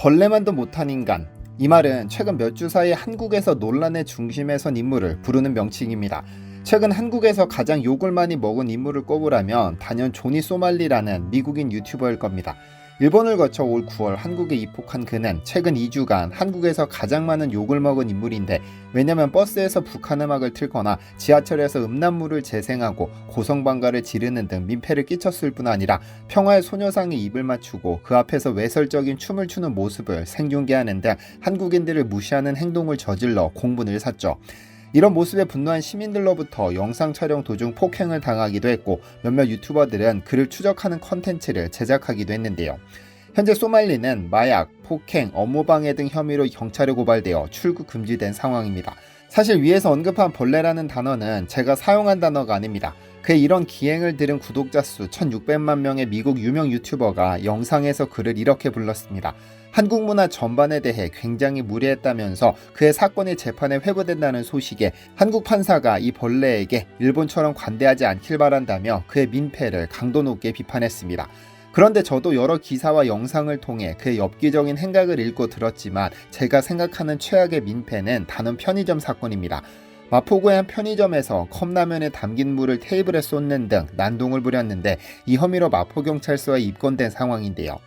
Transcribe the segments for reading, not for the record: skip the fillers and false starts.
벌레만도 못한 인간. 이 말은 최근 몇 주 사이 한국에서 논란의 중심에 선 인물을 부르는 명칭입니다. 최근 한국에서 가장 욕을 많이 먹은 인물을 꼽으라면 단연 조니 소말리라는 미국인 유튜버일 겁니다. 일본을 거쳐 올 9월 한국에 입국한 그는 최근 2주간 한국에서 가장 많은 욕을 먹은 인물인데, 왜냐면 버스에서 북한 음악을 틀거나 지하철에서 음란물을 재생하고 고성방가를 지르는 등 민폐를 끼쳤을 뿐 아니라 평화의 소녀상에 입을 맞추고 그 앞에서 외설적인 춤을 추는 모습을 생중계하는 등 한국인들을 무시하는 행동을 저질러 공분을 샀죠. 이런 모습에 분노한 시민들로부터 영상 촬영 도중 폭행을 당하기도 했고, 몇몇 유튜버들은 그를 추적하는 컨텐츠를 제작하기도 했는데요. 현재 소말리는 마약, 폭행, 업무방해 등 혐의로 경찰에 고발되어 출국 금지된 상황입니다. 사실 위에서 언급한 벌레라는 단어는 제가 사용한 단어가 아닙니다. 그의 이런 기행을 들은 구독자 수 1600만 명의 미국 유명 유튜버가 영상에서 그를 이렇게 불렀습니다. 한국 문화 전반에 대해 굉장히 무례했다면서 그의 사건이 재판에 회부된다는 소식에 한국 판사가 이 벌레에게 일본처럼 관대하지 않길 바란다며 그의 민폐를 강도 높게 비판했습니다. 그런데 저도 여러 기사와 영상을 통해 그의 엽기적인 행각을 읽고 들었지만, 제가 생각하는 최악의 민폐는 단연 편의점 사건입니다. 마포구의 한 편의점에서 컵라면에 담긴 물을 테이블에 쏟는 등 난동을 부렸는데, 이 혐의로 마포경찰서에 입건된 상황인데요.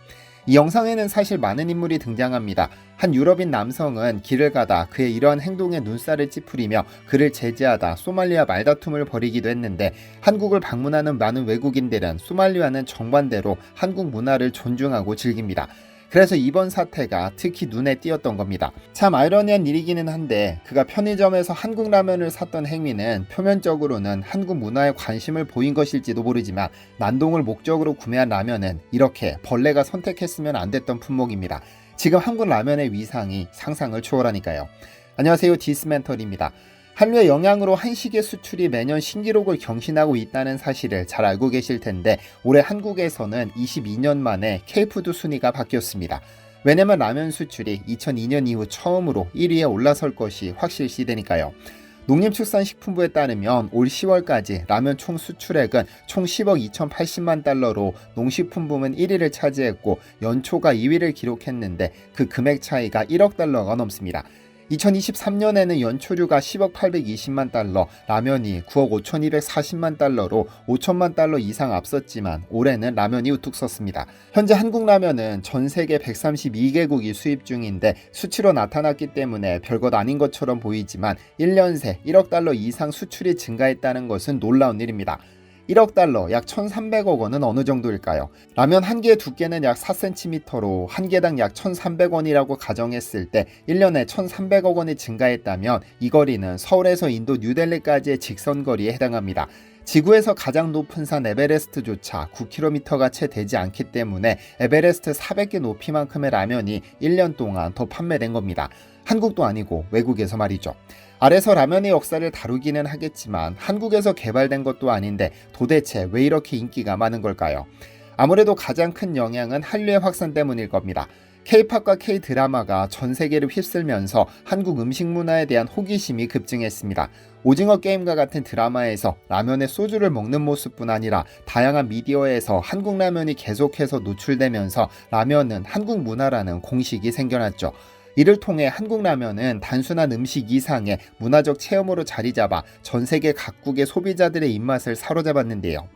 이 영상에는 사실 많은 인물이 등장합니다. 한 유럽인 남성은 길을 가다 그의 이러한 행동에 눈살을 찌푸리며 그를 제지하다 소말리와 말다툼을 벌이기도 했는데, 한국을 방문하는 많은 외국인들은 소말리와는 정반대로 한국 문화를 존중하고 즐깁니다. 그래서 이번 사태가 특히 눈에 띄었던 겁니다. 참 아이러니한 일이기는 한데, 그가 편의점에서 한국 라면을 샀던 행위는 표면적으로는 한국 문화에 관심을 보인 것일지도 모르지만, 난동을 목적으로 구매한 라면은 이렇게 벌레가 선택했으면 안 됐던 품목입니다. 지금 한국 라면의 위상이 상상을 초월하니까요. 안녕하세요, 디스멘털입니다. 한류의 영향으로 한식의 수출이 매년 신기록을 경신하고 있다는 사실을 잘 알고 계실 텐데, 올해 한국에서는 22년 만에 K푸드 순위가 바뀌었습니다. 왜냐면 라면 수출이 2002년 이후 처음으로 1위에 올라설 것이 확실시되니까요. 농림축산식품부에 따르면 올 10월까지 라면 총 수출액은 총 10억 2,080만 달러로 농식품 부문 1위를 차지했고, 연초가 2위를 기록했는데 그 금액 차이가 1억 달러가 넘습니다. 2023년에는 연초류가 10억 820만 달러, 라면이 9억 5240만 달러로 5천만 달러 이상 앞섰지만, 올해는 라면이 우뚝 섰습니다. 현재 한국 라면은 전 세계 132개국이 수입 중인데, 수치로 나타났기 때문에 별것 아닌 것처럼 보이지만 1년 새 1억 달러 이상 수출이 증가했다는 것은 놀라운 일입니다. 1억 달러, 약 1,300억 원은 어느 정도일까요? 라면 한 개의 두께는 약 4cm로 한 개당 약 1,300원이라고 가정했을 때 1년에 1,300억 원이 증가했다면, 이 거리는 서울에서 인도 뉴델리까지의 직선거리에 해당합니다. 지구에서 가장 높은 산 에베레스트조차 9km가 채 되지 않기 때문에 에베레스트 400개 높이만큼의 라면이 1년 동안 더 판매된 겁니다. 한국도 아니고 외국에서 말이죠. 아래서 라면의 역사를 다루기는 하겠지만, 한국에서 개발된 것도 아닌데 도대체 왜 이렇게 인기가 많은 걸까요? 아무래도 가장 큰 영향은 한류의 확산 때문일 겁니다. K-팝과 K-드라마가 전 세계를 휩쓸면서 한국 음식 문화에 대한 호기심이 급증했습니다. 오징어 게임과 같은 드라마에서 라면에 소주를 먹는 모습뿐 아니라 다양한 미디어에서 한국 라면이 계속해서 노출되면서 라면은 한국 문화라는 공식이 생겨났죠. 이를 통해 한국 라면은 단순한 음식 이상의 문화적 체험으로 자리잡아 전 세계 각국의 소비자들의 입맛을 사로잡았는데요.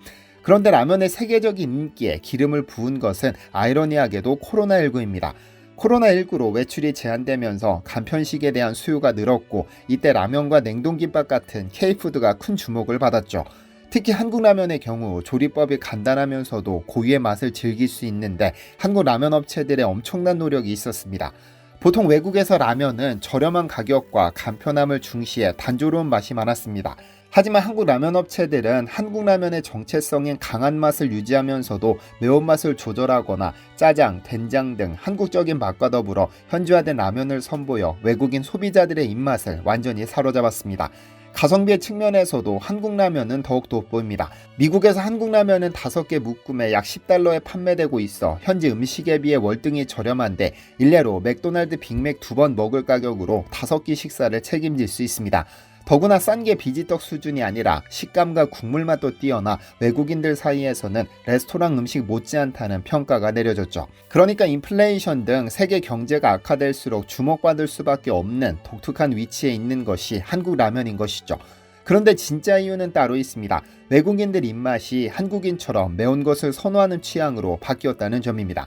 그런데 라면의 세계적인 인기에 기름을 부은 것은 아이러니하게도 코로나19입니다. 코로나19로 외출이 제한되면서 간편식에 대한 수요가 늘었고, 이때 라면과 냉동김밥 같은 K푸드가 큰 주목을 받았죠. 특히 한국 라면의 경우 조리법이 간단하면서도 고유의 맛을 즐길 수 있는데, 한국 라면 업체들의 엄청난 노력이 있었습니다. 보통 외국에서 라면은 저렴한 가격과 간편함을 중시해 단조로운 맛이 많았습니다. 하지만 한국 라면 업체들은 한국 라면의 정체성인 강한 맛을 유지하면서도 매운맛을 조절하거나 짜장, 된장 등 한국적인 맛과 더불어 현지화된 라면을 선보여 외국인 소비자들의 입맛을 완전히 사로잡았습니다. 가성비의 측면에서도 한국 라면은 더욱 돋보입니다. 미국에서 한국 라면은 5개 묶음에 약 10달러에 판매되고 있어 현지 음식에 비해 월등히 저렴한데, 일례로 맥도날드 빅맥 2번 먹을 가격으로 5끼 식사를 책임질 수 있습니다. 더구나 싼 게 비지떡 수준이 아니라 식감과 국물 맛도 뛰어나 외국인들 사이에서는 레스토랑 음식 못지않다는 평가가 내려졌죠. 그러니까 인플레이션 등 세계 경제가 악화될수록 주목받을 수밖에 없는 독특한 위치에 있는 것이 한국 라면인 것이죠. 그런데 진짜 이유는 따로 있습니다. 외국인들 입맛이 한국인처럼 매운 것을 선호하는 취향으로 바뀌었다는 점입니다.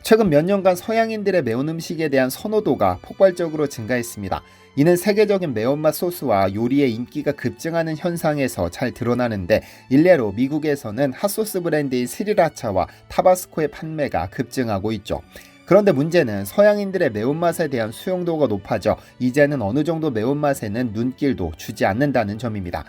최근 몇 년간 서양인들의 매운 음식에 대한 선호도가 폭발적으로 증가했습니다. 이는 세계적인 매운맛 소스와 요리의 인기가 급증하는 현상에서 잘 드러나는데, 일례로 미국에서는 핫소스 브랜드인 스리라차와 타바스코의 판매가 급증하고 있죠. 그런데 문제는 서양인들의 매운맛에 대한 수용도가 높아져 이제는 어느 정도 매운맛에는 눈길도 주지 않는다는 점입니다.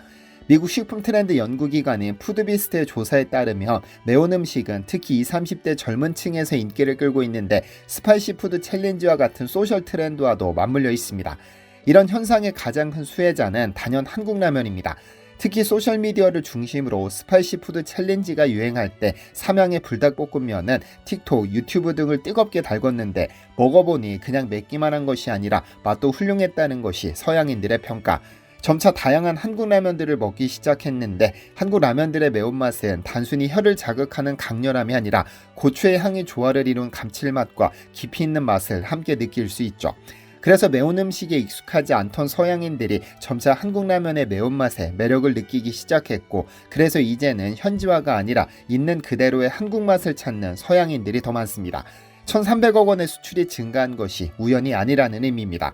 미국 식품 트렌드 연구기관인 푸드비스트의 조사에 따르면 매운 음식은 특히 20, 30대 젊은 층에서 인기를 끌고 있는데, 스파이시 푸드 챌린지와 같은 소셜 트렌드와도 맞물려 있습니다. 이런 현상의 가장 큰 수혜자는 단연 한국 라면입니다. 특히 소셜미디어를 중심으로 스파이시 푸드 챌린지가 유행할 때 삼양의 불닭볶음면은 틱톡, 유튜브 등을 뜨겁게 달궜는데, 먹어보니 그냥 맵기만 한 것이 아니라 맛도 훌륭했다는 것이 서양인들의 평가. 점차 다양한 한국 라면들을 먹기 시작했는데, 한국 라면들의 매운맛은 단순히 혀를 자극하는 강렬함이 아니라 고추의 향이 조화를 이룬 감칠맛과 깊이 있는 맛을 함께 느낄 수 있죠. 그래서 매운 음식에 익숙하지 않던 서양인들이 점차 한국 라면의 매운맛에 매력을 느끼기 시작했고, 그래서 이제는 현지화가 아니라 있는 그대로의 한국 맛을 찾는 서양인들이 더 많습니다. 1,300억 원의 수출이 증가한 것이 우연이 아니라는 의미입니다.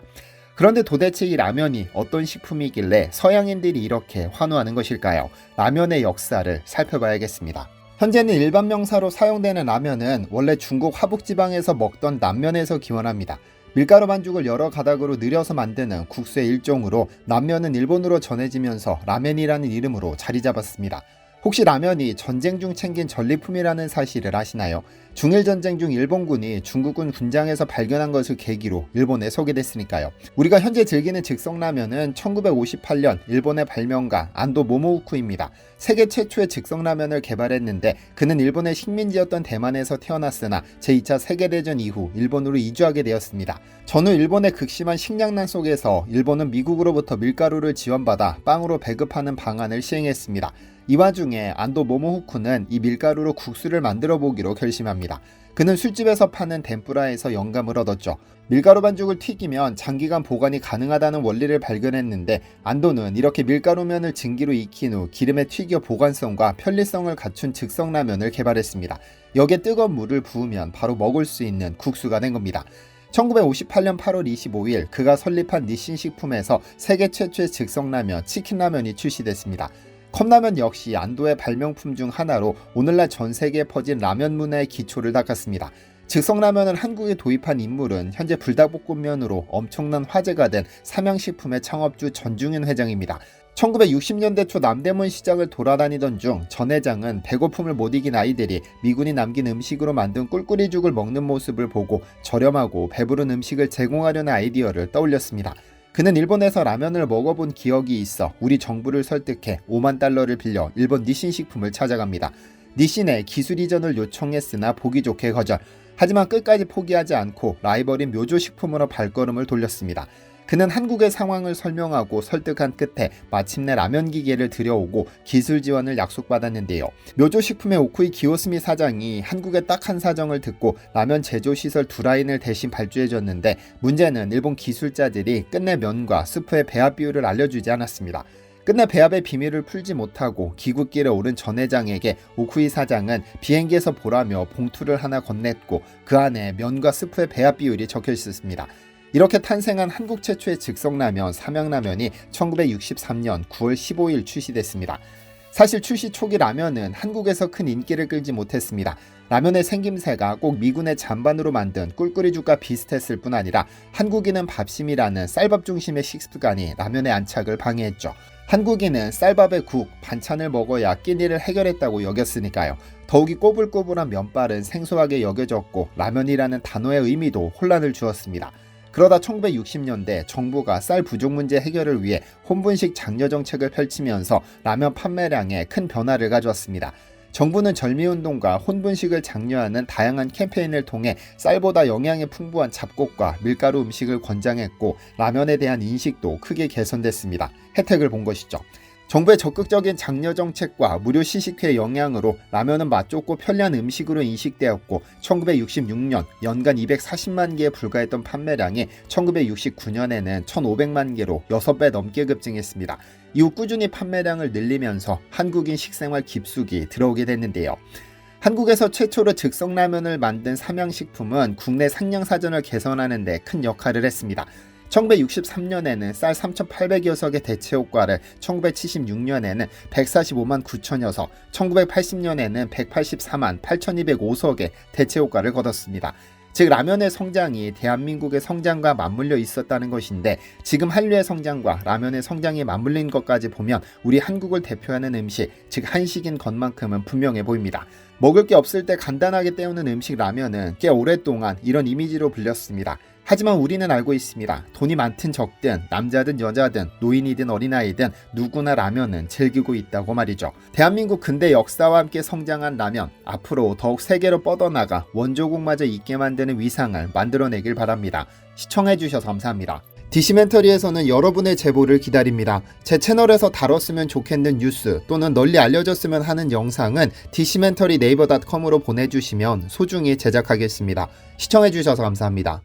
그런데 도대체 이 라면이 어떤 식품이길래 서양인들이 이렇게 환호하는 것일까요? 라면의 역사를 살펴봐야겠습니다. 현재는 일반 명사로 사용되는 라면은 원래 중국 화북지방에서 먹던 남면에서 기원합니다. 밀가루 반죽을 여러 가닥으로 늘여서 만드는 국수의 일종으로 남면은 일본으로 전해지면서 라멘이라는 이름으로 자리 잡았습니다. 혹시 라면이 전쟁 중 챙긴 전리품이라는 사실을 아시나요? 중일전쟁 중 일본군이 중국군 군장에서 발견한 것을 계기로 일본에 소개됐으니까요. 우리가 현재 즐기는 즉석라면은 1958년 일본의 발명가 안도 모모우쿠입니다. 세계 최초의 즉석라면을 개발했는데, 그는 일본의 식민지였던 대만에서 태어났으나 제2차 세계대전 이후 일본으로 이주하게 되었습니다. 전후 일본의 극심한 식량난 속에서 일본은 미국으로부터 밀가루를 지원받아 빵으로 배급하는 방안을 시행했습니다. 이 와중에 안도 모모후쿠는 이 밀가루로 국수를 만들어 보기로 결심합니다. 그는 술집에서 파는 덴뿌라에서 영감을 얻었죠. 밀가루 반죽을 튀기면 장기간 보관이 가능하다는 원리를 발견했는데, 안도는 이렇게 밀가루면을 증기로 익힌 후 기름에 튀겨 보관성과 편리성을 갖춘 즉석라면을 개발했습니다. 여기에 뜨거운 물을 부으면 바로 먹을 수 있는 국수가 된 겁니다. 1958년 8월 25일 그가 설립한 니신식품에서 세계 최초의 즉석라면 치킨라면이 출시됐습니다. 컵라면 역시 안도의 발명품 중 하나로 오늘날 전 세계에 퍼진 라면 문화의 기초를 닦았습니다. 즉석라면을 한국에 도입한 인물은 현재 불닭볶음면으로 엄청난 화제가 된 삼양식품의 창업주 전중현 회장입니다. 1960년대 초 남대문 시장을 돌아다니던 중 전 회장은 배고픔을 못 이긴 아이들이 미군이 남긴 음식으로 만든 꿀꿀이죽을 먹는 모습을 보고 저렴하고 배부른 음식을 제공하려는 아이디어를 떠올렸습니다. 그는 일본에서 라면을 먹어본 기억이 있어 우리 정부를 설득해 5만 달러를 빌려 일본 니신식품을 찾아갑니다. 니신에 기술 이전을 요청했으나 보기 좋게 거절. 하지만 끝까지 포기하지 않고 라이벌인 묘조식품으로 발걸음을 돌렸습니다. 그는 한국의 상황을 설명하고 설득한 끝에 마침내 라면 기계를 들여오고 기술 지원을 약속받았는데요. 묘조식품의 오쿠이 기요스미 사장이 한국의 딱한 사정을 듣고 라면 제조시설 2라인을 대신 발주해줬는데, 문제는 일본 기술자들이 끝내 면과 스프의 배합 비율을 알려주지 않았습니다. 끝내 배합의 비밀을 풀지 못하고 귀국길에 오른 전 회장에게 오쿠이 사장은 비행기에서 보라며 봉투를 하나 건넸고, 그 안에 면과 스프의 배합 비율이 적혀 있었습니다. 이렇게 탄생한 한국 최초의 즉석라면 삼양라면이 1963년 9월 15일 출시됐습니다. 사실 출시 초기 라면은 한국에서 큰 인기를 끌지 못했습니다. 라면의 생김새가 꼭 미군의 잔반으로 만든 꿀꿀이죽과 비슷했을 뿐 아니라 한국인은 밥심이라는 쌀밥 중심의 식습관이 라면의 안착을 방해했죠. 한국인은 쌀밥에 국, 반찬을 먹어야 끼니를 해결했다고 여겼으니까요. 더욱이 꼬불꼬불한 면발은 생소하게 여겨졌고 라면이라는 단어의 의미도 혼란을 주었습니다. 그러다 1960년대 정부가 쌀 부족 문제 해결을 위해 혼분식 장려 정책을 펼치면서 라면 판매량에 큰 변화를 가져왔습니다. 정부는 절미운동과 혼분식을 장려하는 다양한 캠페인을 통해 쌀보다 영양이 풍부한 잡곡과 밀가루 음식을 권장했고 라면에 대한 인식도 크게 개선됐습니다. 혜택을 본 것이죠. 정부의 적극적인 장려 정책과 무료 시식회의 영향으로 라면은 맛 좋고 편리한 음식으로 인식되었고 1966년 연간 240만 개에 불과했던 판매량이 1969년에는 1,500만 개로 6배 넘게 급증했습니다. 이후 꾸준히 판매량을 늘리면서 한국인 식생활 깊숙이 들어오게 됐는데요. 한국에서 최초로 즉석라면을 만든 삼양식품은 국내 상량사전을 개선하는 데 큰 역할을 했습니다. 1963년에는 쌀 3,800여 석의 대체 효과를, 1976년에는 145만 9천여 석, 1980년에는 184만 8,205석의 대체 효과를 거뒀습니다. 즉 라면의 성장이 대한민국의 성장과 맞물려 있었다는 것인데 지금 한류의 성장과 라면의 성장이 맞물린 것까지 보면 우리 한국을 대표하는 음식, 즉 한식인 것만큼은 분명해 보입니다. 먹을 게 없을 때 간단하게 때우는 음식 라면은 꽤 오랫동안 이런 이미지로 불렸습니다. 하지만 우리는 알고 있습니다. 돈이 많든 적든 남자든 여자든 노인이든 어린아이든 누구나 라면은 즐기고 있다고 말이죠. 대한민국 근대 역사와 함께 성장한 라면, 앞으로 더욱 세계로 뻗어나가 원조국마저 있게 만드는 위상을 만들어내길 바랍니다. 시청해주셔서 감사합니다. 디시멘터리에서는 여러분의 제보를 기다립니다. 제 채널에서 다뤘으면 좋겠는 뉴스 또는 널리 알려졌으면 하는 영상은 디시멘터리 네이버.com으로 보내주시면 소중히 제작하겠습니다. 시청해주셔서 감사합니다.